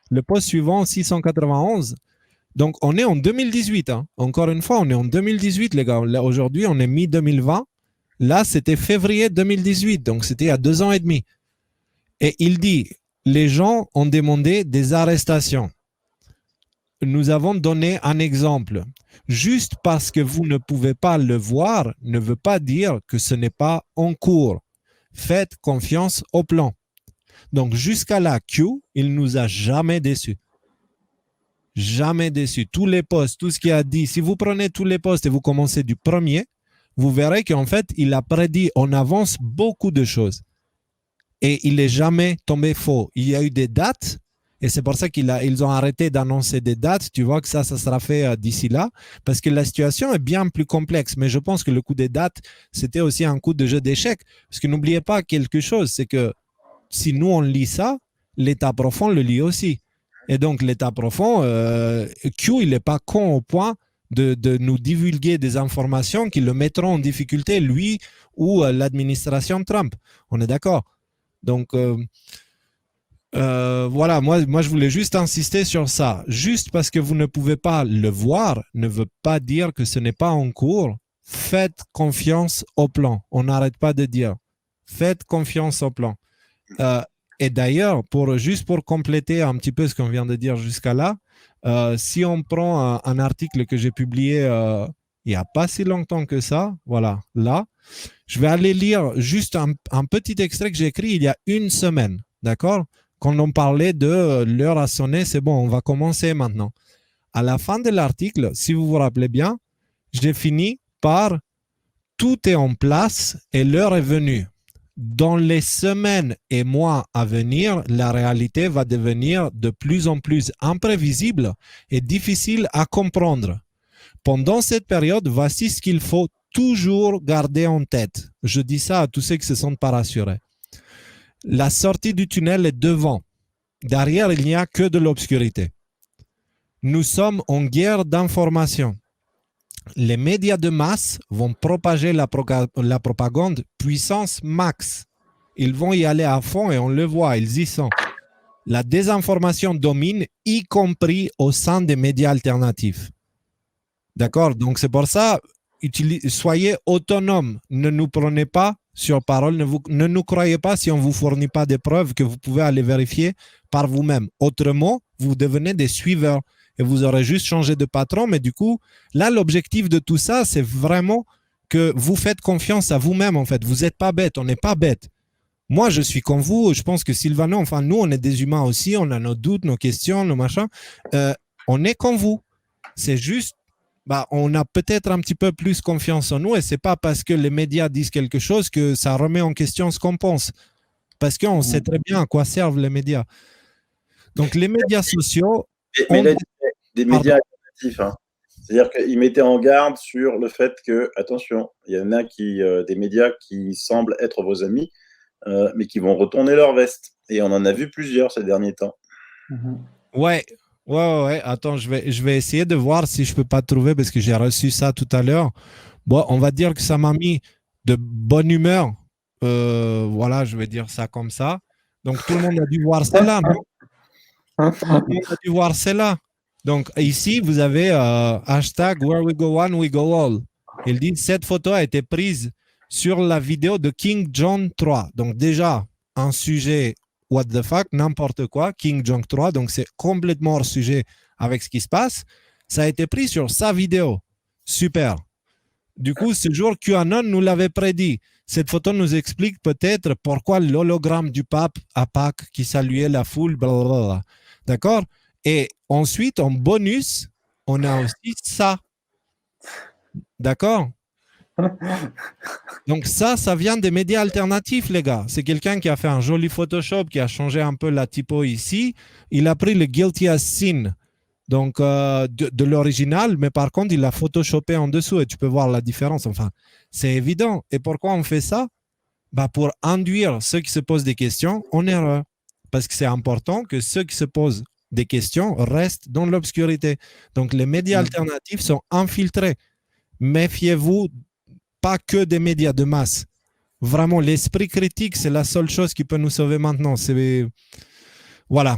Le post suivant, 691. Donc, on est en 2018. Hein. Encore une fois, on est en 2018, les gars. Là, aujourd'hui, on est mi-2020. Là, c'était février 2018. Donc, c'était il y a 2 ans et demi. Et il dit, les gens ont demandé des arrestations. Nous avons donné un exemple. Juste parce que vous ne pouvez pas le voir ne veut pas dire que ce n'est pas en cours. Faites confiance au plan. Donc, jusqu'à là, Q, il nous a jamais déçus. Jamais déçu. Tous les postes, tout ce qu'il a dit, si vous prenez tous les postes et vous commencez du premier, vous verrez qu'en fait, il a prédit en avance beaucoup de choses. Et il n'est jamais tombé faux. Il y a eu des dates, et c'est pour ça qu'ils ont arrêté d'annoncer des dates. Tu vois que ça sera fait d'ici là, parce que la situation est bien plus complexe. Mais je pense que le coup des dates, c'était aussi un coup de jeu d'échecs. Parce que n'oubliez pas quelque chose, c'est que si nous, on lit ça, l'état profond le lit aussi. Et donc, l'état profond, Q, il n'est pas con au point de nous divulguer des informations qui le mettront en difficulté, lui ou l'administration Trump. On est d'accord. Donc, voilà, moi, je voulais juste insister sur ça. Juste parce que vous ne pouvez pas le voir ne veut pas dire que ce n'est pas en cours. Faites confiance au plan. On n'arrête pas de dire. Faites confiance au plan. Euh, et d'ailleurs, juste pour compléter un petit peu ce qu'on vient de dire jusqu'à là, si on prend un article que j'ai publié il n'y a pas si longtemps que ça, voilà, là, je vais aller lire juste un petit extrait que j'ai écrit il y a une semaine, d'accord? Quand on parlait de l'heure a sonné, c'est bon, on va commencer maintenant. À la fin de l'article, si vous vous rappelez bien, j'ai fini par tout est en place et l'heure est venue. Dans les semaines et mois à venir, la réalité va devenir de plus en plus imprévisible et difficile à comprendre. Pendant cette période, voici ce qu'il faut toujours garder en tête. Je dis ça à tous ceux qui se sentent pas rassurés. La sortie du tunnel est devant. Derrière, il n'y a que de l'obscurité. Nous sommes en guerre d'information. Les médias de masse vont propager la propagande puissance max. Ils vont y aller à fond et on le voit, ils y sont. La désinformation domine, y compris au sein des médias alternatifs. D'accord? Donc c'est pour ça, soyez autonomes. Ne nous prenez pas sur parole. Ne nous croyez pas si on ne vous fournit pas des preuves que vous pouvez aller vérifier par vous-même. Autrement, vous devenez des suiveurs et vous aurez juste changé de patron. Mais du coup, là, l'objectif de tout ça, c'est vraiment que vous faites confiance à vous-même, en fait. Vous n'êtes pas bête, on n'est pas bête. Moi, je suis comme vous. Je pense que Sylvano, enfin, nous, on est des humains aussi. On a nos doutes, nos questions, nos machins. On est comme vous. C'est juste, on a peut-être un petit peu plus confiance en nous et c'est pas parce que les médias disent quelque chose que ça remet en question ce qu'on pense. Parce qu'on sait très bien à quoi servent les médias. Donc, les médias sociaux. Mais il a dit des médias alternatifs. Hein. C'est-à-dire qu'il mettait en garde sur le fait que, attention, il y en a des médias qui semblent être vos amis, mais qui vont retourner leur veste. Et on en a vu plusieurs ces derniers temps. Ouais. Attends, je vais essayer de voir si je peux pas trouver parce que j'ai reçu ça tout à l'heure. Bon, on va dire que ça m'a mis de bonne humeur. Voilà, je vais dire ça comme ça. Donc, tout le monde a dû voir celle-là, non? Tout le monde a dû voir celle-là. Donc, ici, vous avez hashtag Where we go one, we go all. Il dit cette photo a été prise sur la vidéo de King John III. Donc, déjà, un sujet what the fuck, n'importe quoi, King John III. Donc, c'est complètement hors sujet avec ce qui se passe. Ça a été pris sur sa vidéo. Super. Du coup, ce jour, QAnon nous l'avait prédit. Cette photo nous explique peut-être pourquoi l'hologramme du pape à Pâques qui saluait la foule, blablabla. D'accord? Et ensuite, en bonus, on a aussi ça. D'accord? Donc ça vient des médias alternatifs, les gars. C'est quelqu'un qui a fait un joli Photoshop, qui a changé un peu la typo ici. Il a pris le guilty as sin, donc de l'original, mais par contre, il l'a photoshopé en dessous et tu peux voir la différence. Enfin, c'est évident. Et pourquoi on fait ça? Pour induire ceux qui se posent des questions en erreur. Parce que c'est important que ceux qui se posent des questions restent dans l'obscurité. Donc, les médias alternatifs sont infiltrés. Méfiez-vous, pas que des médias de masse. Vraiment, l'esprit critique, c'est la seule chose qui peut nous sauver maintenant. Voilà.